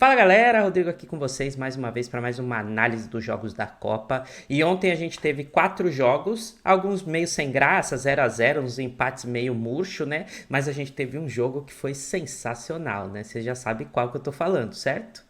Fala galera, Rodrigo aqui com vocês mais uma vez para mais uma análise dos jogos da Copa. E ontem a gente teve 4 jogos, alguns meio sem graça, 0-0, uns empates meio murcho, né? Mas a gente teve um jogo que foi sensacional, né? Você já sabe qual que eu tô falando, certo?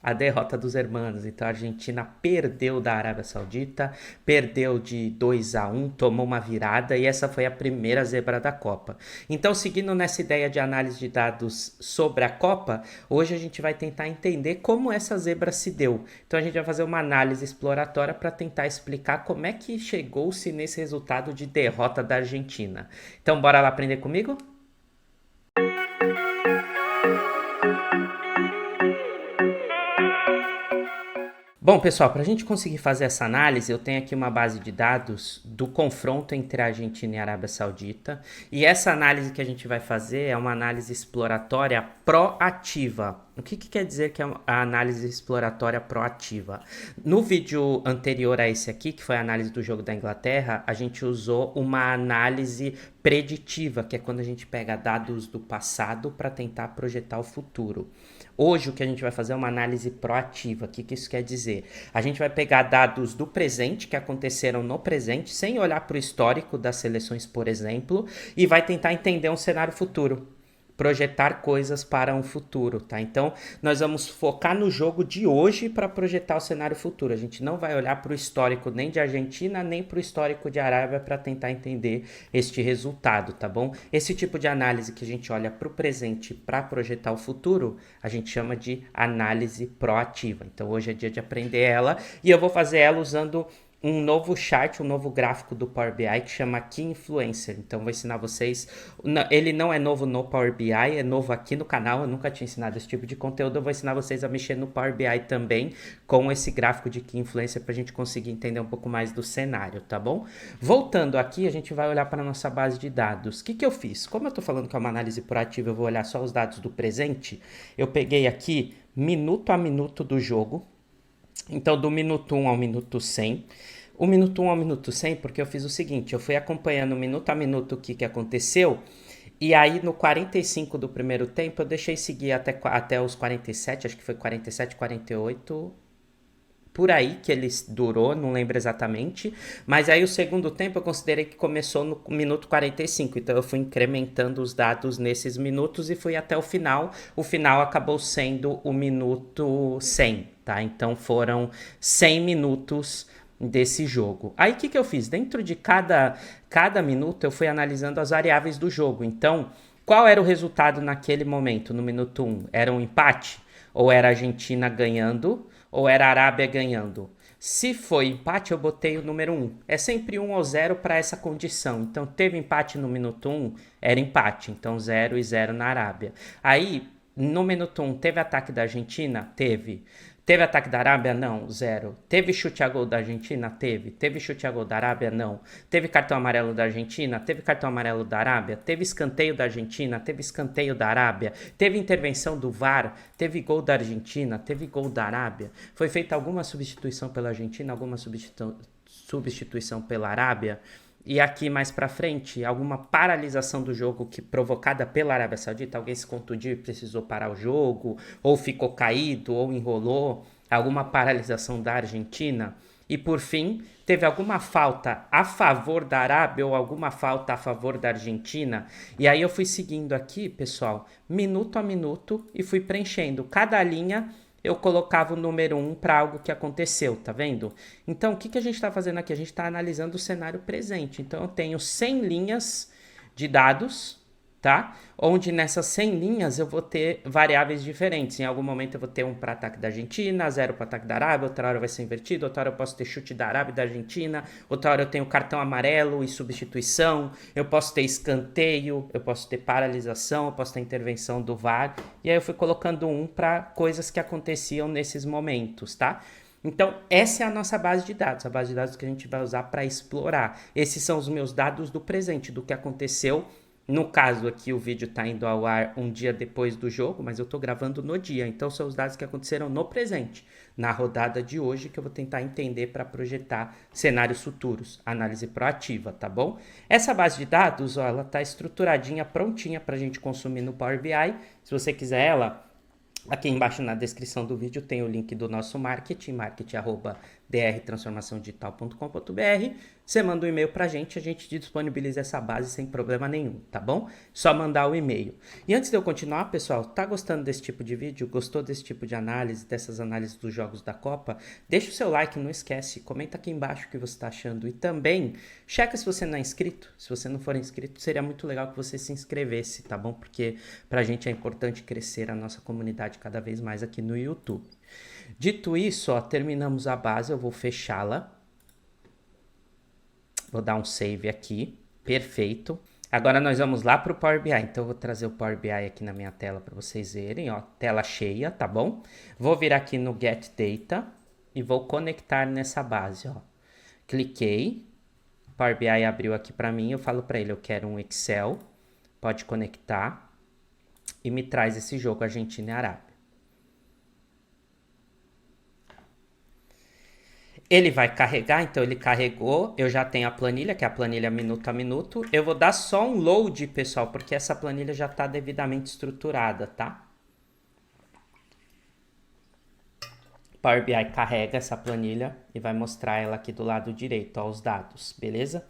A derrota dos hermanos. Então a Argentina perdeu da Arábia Saudita, perdeu de 2-1, tomou uma virada e essa foi a primeira zebra da Copa. Então, seguindo nessa ideia de análise de dados sobre a Copa, hoje a gente vai tentar entender como essa zebra se deu. Então a gente vai fazer uma análise exploratória para tentar explicar como é que chegou-se nesse resultado de derrota da Argentina. Então, bora lá aprender comigo? Bom, pessoal, para a gente conseguir fazer essa análise, eu tenho aqui uma base de dados do confronto entre a Argentina e a Arábia Saudita. E essa análise que a gente vai fazer é uma análise exploratória proativa. O que quer dizer que é a análise exploratória proativa? No vídeo anterior a esse aqui, que foi a análise do jogo da Inglaterra, a gente usou uma análise preditiva, que é quando a gente pega dados do passado para tentar projetar o futuro. Hoje o que a gente vai fazer é uma análise proativa. O que isso quer dizer? A gente vai pegar dados do presente, que aconteceram no presente, sem olhar para o histórico das seleções, por exemplo, e vai tentar entender um cenário futuro. Projetar coisas para um futuro, tá? Então, nós vamos focar no jogo de hoje para projetar o cenário futuro. A gente não vai olhar para o histórico nem de Argentina, nem para o histórico de Arábia para tentar entender este resultado, tá bom? Esse tipo de análise que a gente olha para o presente para projetar o futuro, a gente chama de análise proativa. Então, hoje é dia de aprender ela e eu vou fazer ela usando um novo chart, um novo gráfico do Power BI que chama Key Influencer. Então vou ensinar vocês. Ele não é novo no Power BI, é novo aqui no canal. Eu nunca tinha ensinado esse tipo de conteúdo. Eu vou ensinar vocês a mexer no Power BI também com esse gráfico de Key Influencer para a gente conseguir entender um pouco mais do cenário, tá bom? Voltando aqui, a gente vai olhar para a nossa base de dados. O que eu fiz? Como eu estou falando que é uma análise proativa, eu vou olhar só os dados do presente. Eu peguei aqui minuto a minuto do jogo. Então, do minuto 1 ao minuto 100. O minuto 1 ao minuto 100, porque eu fiz o seguinte, eu fui acompanhando minuto a minuto o que aconteceu, e aí no 45 do primeiro tempo eu deixei seguir até os 47, acho que foi 47, 48, por aí que ele durou, não lembro exatamente, mas aí o segundo tempo eu considerei que começou no minuto 45, então eu fui incrementando os dados nesses minutos e fui até o final acabou sendo o minuto 100, tá? Então foram 100 minutos desse jogo. Aí o que eu fiz? Dentro de cada minuto eu fui analisando as variáveis do jogo, então qual era o resultado naquele momento, no minuto 1? Era um empate? Ou era a Argentina ganhando? Ou era a Arábia ganhando? Se foi empate, eu botei o número 1. É sempre 1 ou 0 para essa condição. Então, teve empate no minuto 1, era empate. Então, 0 e 0 na Arábia. Aí, no minuto 1, teve ataque da Argentina? Teve. Teve ataque da Arábia? Não, 0. Teve chute a gol da Argentina? Teve. Teve chute a gol da Arábia? Não. Teve cartão amarelo da Argentina? Teve cartão amarelo da Arábia? Teve escanteio da Argentina? Teve escanteio da Arábia? Teve intervenção do VAR? Teve gol da Argentina? Teve gol da Arábia? Foi feita alguma substituição pela Argentina? Alguma substituição pela Arábia? E aqui mais pra frente, alguma paralisação do jogo que provocada pela Arábia Saudita, alguém se contundiu e precisou parar o jogo, ou ficou caído, ou enrolou, alguma paralisação da Argentina. E por fim, teve alguma falta a favor da Arábia ou alguma falta a favor da Argentina. E aí eu fui seguindo aqui, pessoal, minuto a minuto e fui preenchendo cada linha. Eu colocava o número 1 para algo que aconteceu, tá vendo? Então, o que a gente está fazendo aqui? A gente está analisando o cenário presente. Então, eu tenho 100 linhas de dados, tá? Onde nessas 100 linhas eu vou ter variáveis diferentes. Em algum momento eu vou ter um para ataque da Argentina, 0 para ataque da Arábia, outra hora vai ser invertido, outra hora eu posso ter chute da Arábia e da Argentina, outra hora eu tenho cartão amarelo e substituição, eu posso ter escanteio, eu posso ter paralisação, eu posso ter intervenção do VAR. E aí eu fui colocando um para coisas que aconteciam nesses momentos, tá? Então, essa é a nossa base de dados, a base de dados que a gente vai usar para explorar. Esses são os meus dados do presente, do que aconteceu. No caso aqui, o vídeo está indo ao ar um dia depois do jogo, mas eu estou gravando no dia. Então, são os dados que aconteceram no presente, na rodada de hoje, que eu vou tentar entender para projetar cenários futuros. Análise proativa, tá bom? Essa base de dados, ó, ela está estruturadinha, prontinha para a gente consumir no Power BI. Se você quiser ela, Aqui embaixo na descrição do vídeo tem o link do nosso marketing, marketing@drtransformaçãodigital.com.br. Você manda um e-mail pra gente, a gente disponibiliza essa base sem problema nenhum, tá bom? Só mandar o e-mail. E antes de eu continuar, pessoal, tá gostando desse tipo de vídeo? Gostou desse tipo de análise, dessas análises dos jogos da Copa? Deixa o seu like, não esquece, comenta aqui embaixo o que você tá achando e também checa se você não é inscrito. Se você não for inscrito, seria muito legal que você se inscrevesse, tá bom? Porque pra gente é importante crescer a nossa comunidade cada vez mais aqui no YouTube. Dito isso, ó, terminamos a base, eu vou fechá-la. Vou dar um save aqui, perfeito. Agora nós vamos lá para o Power BI, então eu vou trazer o Power BI aqui na minha tela para vocês verem, ó, tela cheia, tá bom? Vou vir aqui no Get Data e vou conectar nessa base, ó. Cliquei, Power BI abriu aqui para mim, eu falo para ele, eu quero um Excel, pode conectar e me traz esse jogo Argentina e Arábia. Ele vai carregar, então ele carregou, eu já tenho a planilha, que é a planilha minuto a minuto. Eu vou dar só um load, pessoal, porque essa planilha já está devidamente estruturada, tá? Power BI carrega essa planilha e vai mostrar ela aqui do lado direito, ó, os dados, beleza?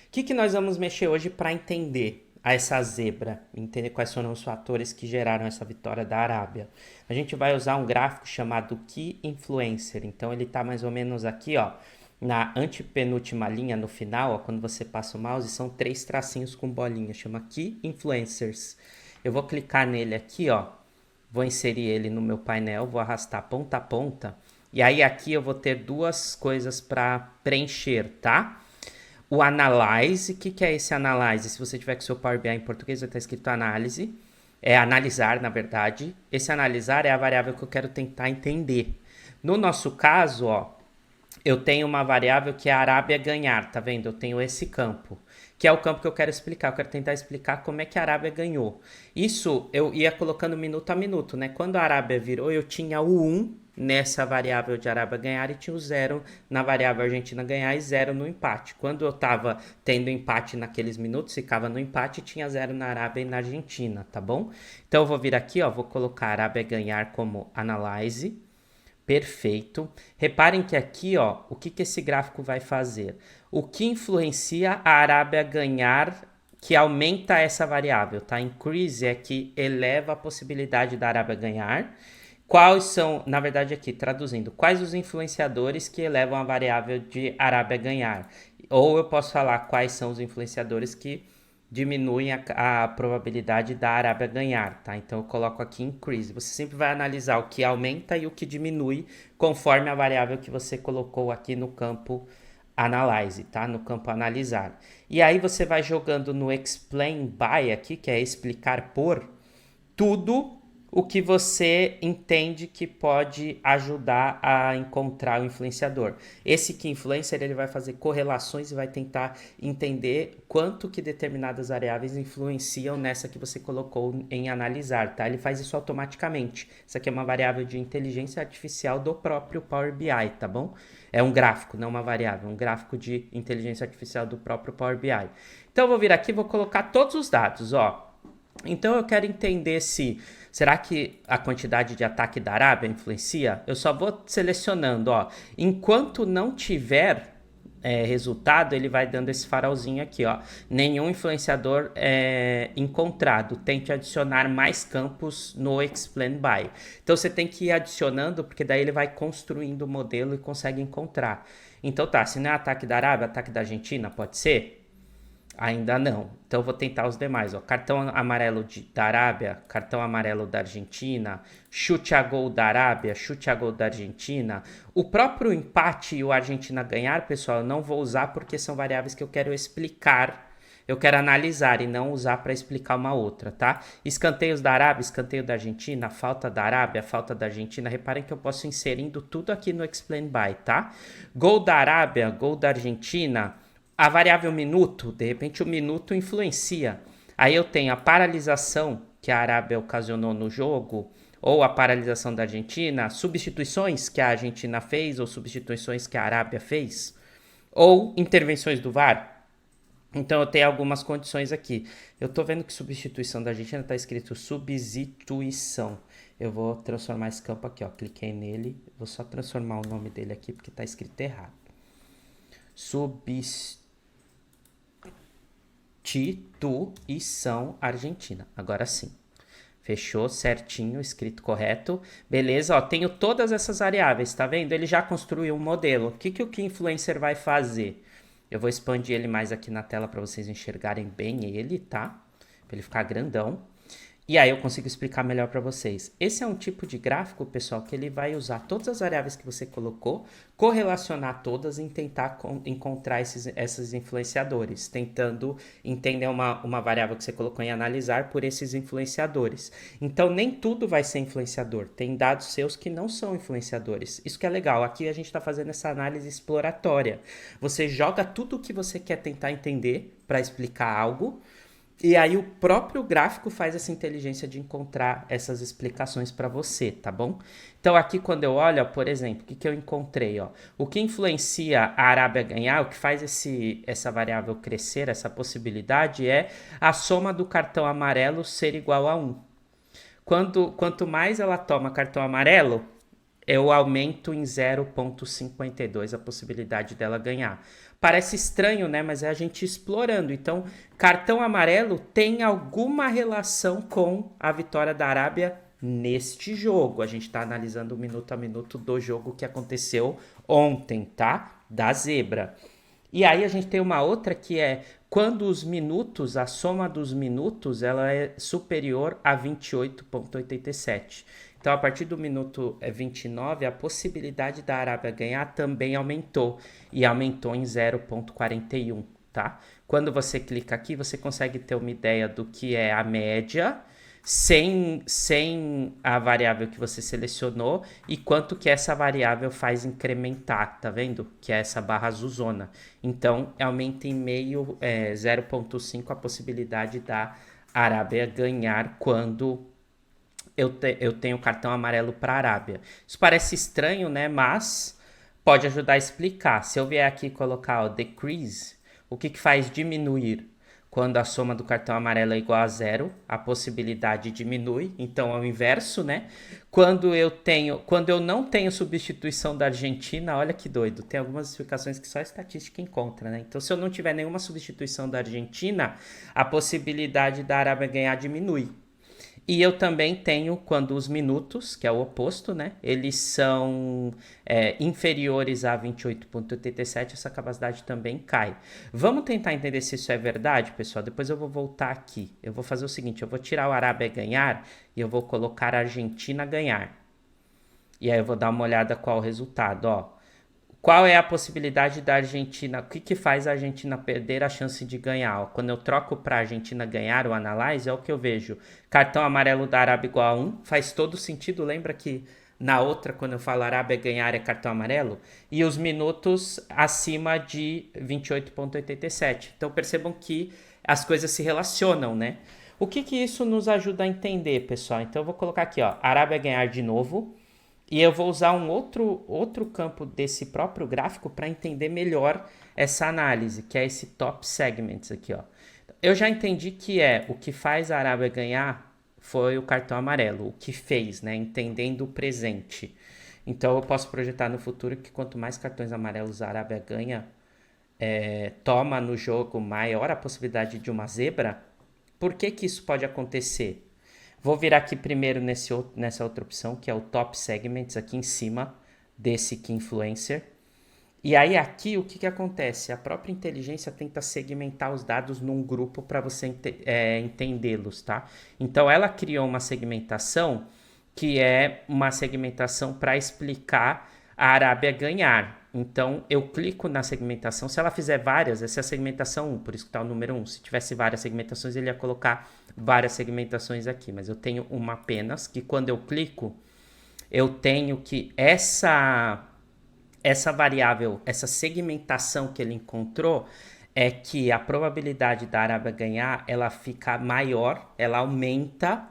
O que nós vamos mexer hoje para entender essa zebra, entender quais foram os fatores que geraram essa vitória da Arábia? A gente vai usar um gráfico chamado Key Influencer, então ele está mais ou menos aqui, ó, na antepenúltima linha no final, ó, quando você passa o mouse, são 3 tracinhos com bolinha, chama Key Influencers. Eu vou clicar nele aqui, ó, vou inserir ele no meu painel, vou arrastar ponta a ponta, e aí aqui eu vou ter duas coisas para preencher, tá? O Analyze, o que é esse Analyze? Se você tiver com o seu Power BI em português, vai estar escrito Análise. É analisar, na verdade. Esse analisar é a variável que eu quero tentar entender. No nosso caso, ó, eu tenho uma variável que é a Arábia ganhar, tá vendo? Eu tenho esse campo, que é o campo que eu quero explicar. Eu quero tentar explicar como é que a Arábia ganhou. Isso eu ia colocando minuto a minuto, né? Quando a Arábia virou, eu tinha o 1 nessa variável de Arábia ganhar e tinha o 0 na variável Argentina ganhar e 0 no empate. Quando eu tava tendo empate naqueles minutos, ficava no empate e tinha 0 na Arábia e na Argentina, tá bom? Então eu vou vir aqui, ó, vou colocar Arábia ganhar como Analyze. Perfeito. Reparem que aqui, ó, o que esse gráfico vai fazer? O que influencia a Arábia ganhar, que aumenta essa variável, tá? Increase é que eleva a possibilidade da Arábia ganhar. Quais são, na verdade aqui, traduzindo, quais os influenciadores que elevam a variável de Arábia ganhar? Ou eu posso falar quais são os influenciadores que diminuem a probabilidade da Arábia ganhar, tá? Então eu coloco aqui increase. Você sempre vai analisar o que aumenta e o que diminui conforme a variável que você colocou aqui no campo analyze, tá? No campo analisar. E aí você vai jogando no explain by aqui, que é explicar por, tudo o que você entende que pode ajudar a encontrar o influenciador. Esse key influencer, ele vai fazer correlações e vai tentar entender quanto que determinadas variáveis influenciam nessa que você colocou em analisar, tá? Ele faz isso automaticamente. Isso aqui é uma variável de inteligência artificial do próprio Power BI, tá bom? É um gráfico, não uma variável, um gráfico de inteligência artificial do próprio Power BI. Então eu vou vir aqui e vou colocar todos os dados, ó. Então eu quero entender se, será que a quantidade de ataque da Arábia influencia? Eu só vou selecionando, ó. Enquanto não tiver resultado, ele vai dando esse farolzinho aqui, ó. Nenhum influenciador encontrado. Tente adicionar mais campos no Explain By. Então você tem que ir adicionando, porque daí ele vai construindo o modelo e consegue encontrar. Então tá, se não é ataque da Arábia, ataque da Argentina, pode ser? Ainda não. Então eu vou tentar os demais. Ó. Cartão amarelo da Arábia, cartão amarelo da Argentina, chute a gol da Arábia, chute a gol da Argentina. O próprio empate e o Argentina ganhar, pessoal, eu não vou usar porque são variáveis que eu quero explicar. Eu quero analisar e não usar para explicar uma outra, tá? Escanteios da Arábia, escanteio da Argentina, falta da Arábia, falta da Argentina. Reparem que eu posso inserindo tudo aqui no Explain By, tá? Gol da Arábia, gol da Argentina. A variável minuto, de repente o minuto influencia. Aí eu tenho a paralisação que a Arábia ocasionou no jogo, ou a paralisação da Argentina, substituições que a Argentina fez, ou substituições que a Arábia fez, ou intervenções do VAR. Então eu tenho algumas condições aqui. Eu tô vendo que substituição da Argentina está escrito substituição. Eu vou transformar esse campo aqui, ó. Cliquei nele. Vou só transformar o nome dele aqui porque tá escrito errado. Substituição Argentina. Agora sim. Fechou certinho, escrito correto. Beleza, ó, tenho todas essas variáveis, tá vendo? Ele já construiu um modelo. O que o Key Influencer vai fazer? Eu vou expandir ele mais aqui na tela para vocês enxergarem bem ele, tá? Para ele ficar grandão. E aí eu consigo explicar melhor para vocês. Esse é um tipo de gráfico, pessoal, que ele vai usar todas as variáveis que você colocou, correlacionar todas e tentar encontrar esses influenciadores, tentando entender uma variável que você colocou em analisar por esses influenciadores. Então, nem tudo vai ser influenciador. Tem dados seus que não são influenciadores. Isso que é legal. Aqui a gente está fazendo essa análise exploratória. Você joga tudo o que você quer tentar entender para explicar algo. E aí o próprio gráfico faz essa inteligência de encontrar essas explicações para você, tá bom? Então aqui quando eu olho, ó, por exemplo, o que eu encontrei? Ó? O que influencia a Arábia ganhar, o que faz essa variável crescer, essa possibilidade, é a soma do cartão amarelo ser igual a 1. Quanto mais ela toma cartão amarelo, eu aumento em 0,52 a possibilidade dela ganhar. Parece estranho, né? Mas é a gente explorando. Então, cartão amarelo tem alguma relação com a vitória da Arábia neste jogo. A gente está analisando minuto a minuto do jogo que aconteceu ontem, tá? Da zebra. E aí a gente tem uma outra que é quando os minutos, a soma dos minutos, ela é superior a 28,87. Então, a partir do minuto 29, a possibilidade da Arábia ganhar também aumentou. E aumentou em 0,41, tá? Quando você clica aqui, você consegue ter uma ideia do que é a média, sem a variável que você selecionou, e quanto que essa variável faz incrementar, tá vendo? Que é essa barra azulzona. Então, aumenta em meio, 0,5 a possibilidade da Arábia ganhar quando eu tenho cartão amarelo para a Arábia. Isso parece estranho, né? Mas pode ajudar a explicar. Se eu vier aqui e colocar o decrease, o que faz diminuir? Quando a soma do cartão amarelo é igual a 0, a possibilidade diminui. Então é o inverso, né? Quando eu não tenho substituição da Argentina, olha que doido. Tem algumas explicações que só a estatística encontra, né? Então, se eu não tiver nenhuma substituição da Argentina, a possibilidade da Arábia ganhar diminui. E eu também tenho quando os minutos, que é o oposto, né? Eles são inferiores a 28,87, essa capacidade também cai. Vamos tentar entender se isso é verdade, pessoal? Depois eu vou voltar aqui. Eu vou fazer o seguinte, eu vou tirar o Arábia ganhar e eu vou colocar a Argentina ganhar. E aí eu vou dar uma olhada qual o resultado, ó. Qual é a possibilidade da Argentina? O que faz a Argentina perder a chance de ganhar? Quando eu troco para a Argentina ganhar o Analyze, é o que eu vejo. Cartão amarelo da Arábia igual a 1. Faz todo sentido. Lembra que na outra, quando eu falo Arábia ganhar, é cartão amarelo? E os minutos acima de 28,87. Então percebam que as coisas se relacionam, né? O que isso nos ajuda a entender, pessoal? Então eu vou colocar aqui, ó, Arábia ganhar de novo. E eu vou usar um outro campo desse próprio gráfico para entender melhor essa análise, que é esse top segments aqui, ó. Eu já entendi que o que faz a Arábia ganhar foi o cartão amarelo, o que fez, né? Entendendo o presente. Então eu posso projetar no futuro que quanto mais cartões amarelos a Arábia ganha, toma no jogo maior a possibilidade de uma zebra. Por que isso pode acontecer? Vou virar aqui primeiro nessa outra opção, que é o Top Segments, aqui em cima desse Key Influencer. E aí aqui o que acontece? A própria inteligência tenta segmentar os dados num grupo para você entendê-los, tá? Então ela criou uma segmentação que é uma segmentação para explicar a Arábia ganhar. Então eu clico na segmentação, se ela fizer várias, essa é a segmentação 1, por isso que está o número 1. Se tivesse várias segmentações, ele ia colocar várias segmentações aqui, mas eu tenho uma apenas, que quando eu clico, eu tenho que essa variável, essa segmentação que ele encontrou, é que a probabilidade da Arábia ganhar, ela fica maior, ela aumenta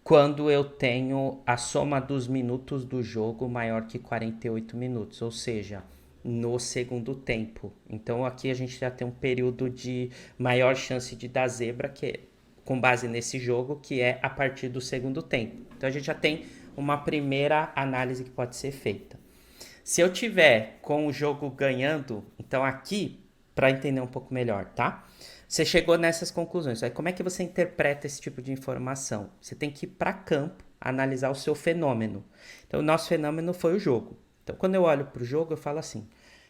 quando eu tenho a soma dos minutos do jogo maior que 48 minutos, ou seja, no segundo tempo. Então aqui a gente já tem um período de maior chance de dar zebra, que com base nesse jogo, que é a partir do segundo tempo. Então a gente já tem uma primeira análise que pode ser feita. Se eu tiver com o jogo ganhando, então aqui, para entender um pouco melhor, tá? Você chegou nessas conclusões. Aí como é que você interpreta esse tipo de informação? Você tem que ir para campo, analisar o seu fenômeno. Então o nosso fenômeno foi o jogo. Então quando eu olho para o jogo, eu falo assim,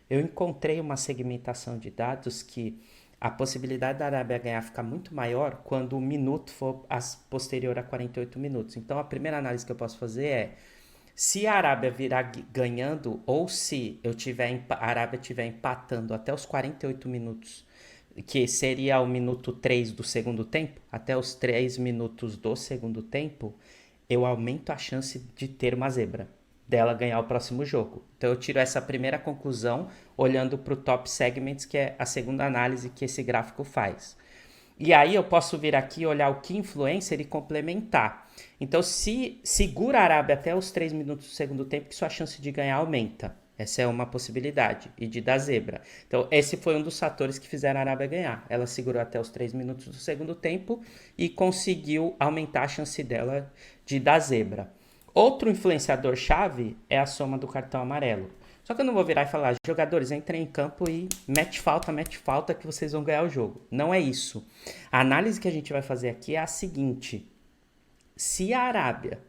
eu encontrei uma segmentação de dados que a possibilidade da Arábia ganhar fica muito maior quando o minuto for posterior a 48 minutos. Então a primeira análise que eu posso fazer é se a Arábia virar ganhando ou se a Arábia estiver empatando até os 48 minutos, que seria o minuto 3 do segundo tempo, até os 3 minutos do segundo tempo, eu aumento a chance de ter uma zebra, dela ganhar o próximo jogo. Então eu tiro essa primeira conclusão olhando para o top segments, que é a segunda análise que esse gráfico faz. E aí eu posso vir aqui, olhar o key influencer e complementar. Então se segura a Arábia até os 3 minutos do segundo tempo, que sua chance de ganhar aumenta. Essa é uma possibilidade. E de dar zebra. Então esse foi um dos fatores que fizeram a Arábia ganhar. Ela segurou até os 3 minutos do segundo tempo e conseguiu aumentar a chance dela de dar zebra. Outro influenciador chave é a soma do cartão amarelo. Só que eu não vou virar e falar, jogadores, entrem em campo e mete falta que vocês vão ganhar o jogo. Não é isso. A análise que a gente vai fazer aqui é a seguinte. Se a Arábia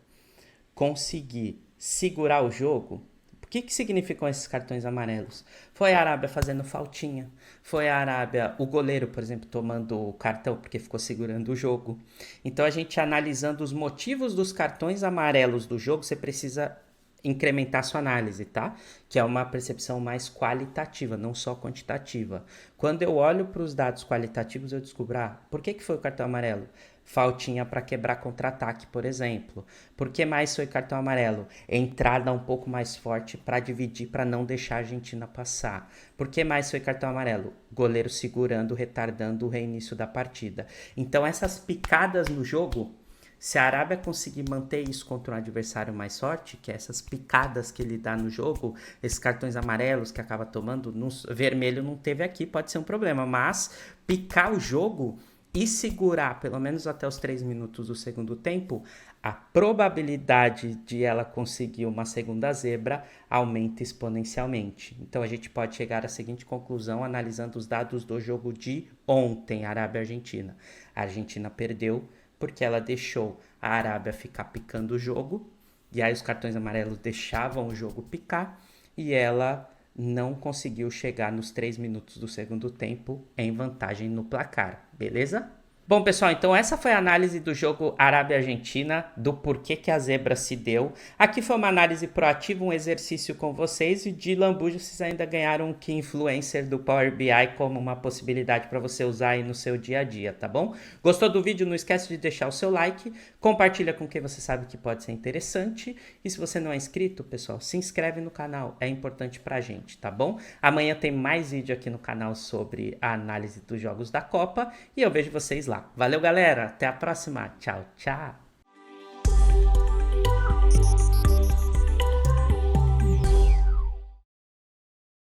conseguir segurar o jogo, o que significam esses cartões amarelos? Foi a Arábia fazendo faltinha. Foi a Arábia, o goleiro, por exemplo, tomando o cartão porque ficou segurando o jogo. Então a gente analisando os motivos dos cartões amarelos do jogo, você precisa incrementar sua análise, tá? Que é uma percepção mais qualitativa, não só quantitativa. Quando eu olho para os dados qualitativos, eu descubro, por que foi o cartão amarelo? Faltinha para quebrar contra-ataque, por exemplo. Por que mais foi cartão amarelo? Entrada um pouco mais forte para dividir, para não deixar a Argentina passar. Por que mais foi cartão amarelo? Goleiro segurando, retardando o reinício da partida. Então essas picadas no jogo, se a Arábia conseguir manter isso contra um adversário mais forte, que é essas picadas que ele dá no jogo, esses cartões amarelos que acaba tomando, vermelho não teve aqui, pode ser um problema, mas picar o jogo e segurar pelo menos até os 3 minutos do segundo tempo, a probabilidade de ela conseguir uma segunda zebra aumenta exponencialmente. Então a gente pode chegar à seguinte conclusão analisando os dados do jogo de ontem, Arábia e Argentina. A Argentina perdeu porque ela deixou a Arábia ficar picando o jogo, e aí os cartões amarelos deixavam o jogo picar, e ela não conseguiu chegar nos 3 minutos do segundo tempo em vantagem no placar, beleza? Bom, pessoal, então essa foi a análise do jogo Arábia-Argentina, do porquê que a zebra se deu. Aqui foi uma análise proativa, um exercício com vocês, e de lambuja vocês ainda ganharam um Key Influencer do Power BI como uma possibilidade para você usar aí no seu dia a dia, tá bom? Gostou do vídeo? Não esquece de deixar o seu like, compartilha com quem você sabe que pode ser interessante, e se você não é inscrito, pessoal, se inscreve no canal, é importante pra gente, tá bom? Amanhã tem mais vídeo aqui no canal sobre a análise dos jogos da Copa, e eu vejo vocês lá. Valeu, galera. Até a próxima. Tchau, tchau.